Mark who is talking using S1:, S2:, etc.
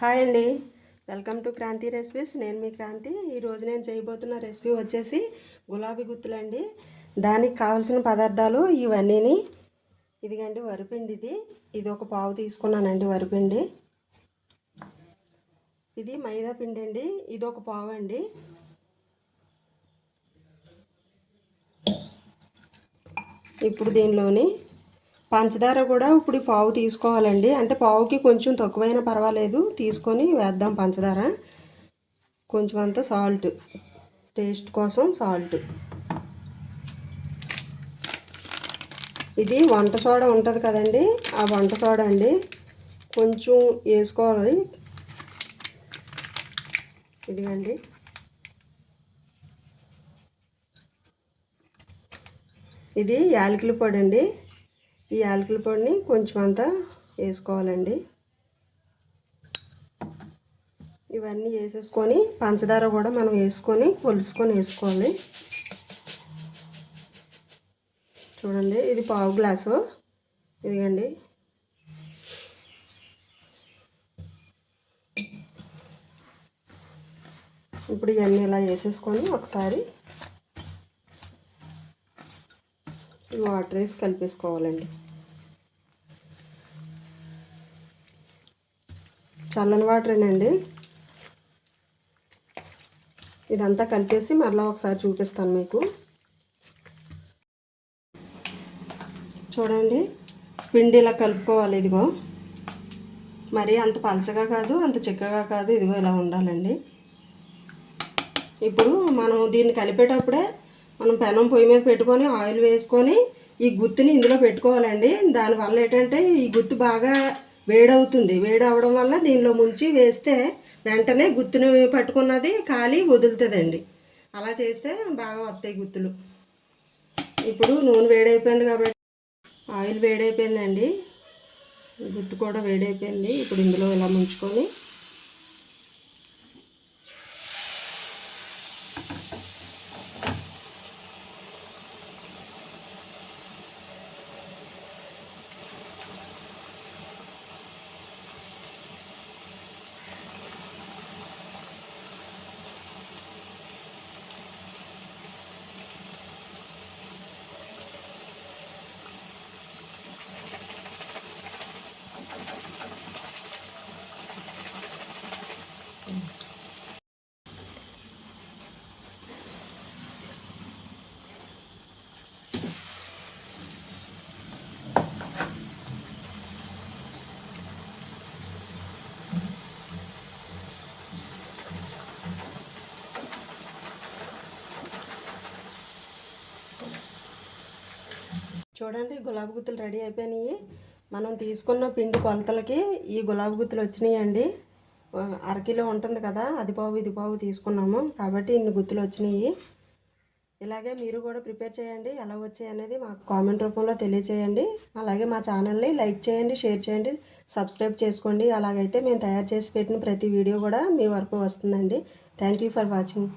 S1: Hi అండి, welcome to Kranti recipes. నేను మీ క్రాంతి. ఈరోజు నేను చేయబోతున్న రెసిపీ వచ్చేసి గులాబీ గుత్తులండి. దానికి కావాల్సిన పదార్థాలు ఇవన్నీని. ఇదిగండి వరిపిండి. ఇది ఒక పావు తీసుకున్నానండి వరిపిండి. ఇది మైదా పిండి అండి, ఇది ఒక పావు అండి. ఇప్పుడు దీనిలోని పంచదార కూడా ఇప్పుడు పావు తీసుకోవాలండి. అంటే పావుకి కొంచెం తక్కువైనా పర్వాలేదు, తీసుకొని వేద్దాం పంచదార. కొంచెం అంత సాల్ట్, టేస్ట్ కోసం సాల్ట్. ఇది వంట సోడా ఉంటుంది కదండి, ఆ వంట సోడా అండి, కొంచెం వేసుకోవాలి. ఇదిగండి ఇది యాలకుల పొడి అండి. ఈ యాలకుల పొడిని కొంచెం అంతా వేసుకోవాలండి. ఇవన్నీ వేసేసుకొని పంచదార కూడా మనం వేసుకొని కొలుసుకొని వేసుకోవాలి. చూడండి, ఇది పావు గ్లాసు. ఇదిగండి ఇప్పుడు ఇవన్నీ ఇలా వేసేసుకొని ఒకసారి వాటర్ వేసి కలిపేసుకోవాలండి. చల్లని వాటరేనండి. ఇదంతా కలిపేసి మరలా ఒకసారి చూపిస్తాను మీకు. చూడండి, పిండి ఇలా కలుపుకోవాలి. ఇదిగో మరి అంత పలచగా కాదు, అంత చిక్కగా కాదు, ఇదిగో ఇలా ఉండాలండి. ఇప్పుడు మనం దీన్ని కలిపేటప్పుడే మనం పెనం పొయ్యి మీద పెట్టుకొని ఆయిల్ వేసుకొని ఈ గుత్తుని ఇందులో పెట్టుకోవాలండి. దానివల్ల ఏంటంటే ఈ గుత్తు బాగా వేడవుతుంది. వేడవడం వల్ల దీనిలో ముంచి వేస్తే వెంటనే గుత్తుని పట్టుకున్నది కాలి వదులుతుందండి. అలా చేస్తే బాగా వస్తాయి గుత్తులు. ఇప్పుడు నూనె వేడైపోయింది కాబట్టి ఆయిల్ వేడైపోయిందండి, గుత్తు కూడా వేడైపోయింది. ఇప్పుడు ఇందులో ఇలా ముంచుకొని చూడండి, గులాబీ గుత్తులు రెడీ అయిపోయినాయి. మనం తీసుకున్న పిండి కొలతలకి ఈ గులాబీ గుత్తులు వచ్చినాయండి. అరకిలో ఉంటుంది కదా, అది పావు ఇది పావు తీసుకున్నాము కాబట్టి ఇన్ని గుత్తులు వచ్చినాయి. ఇలాగే మీరు కూడా ప్రిపేర్ చేయండి. ఎలా వచ్చాయి అనేది మాకు కామెంట్ రూపంలో తెలియచేయండి. అలాగే మా ఛానల్ని లైక్ చేయండి, షేర్ చేయండి, సబ్స్క్రైబ్ చేసుకోండి. అలాగైతే మేము తయారు చేసి పెట్టిన ప్రతి వీడియో కూడా మీ వరకు వస్తుందండి. Thank you for watching.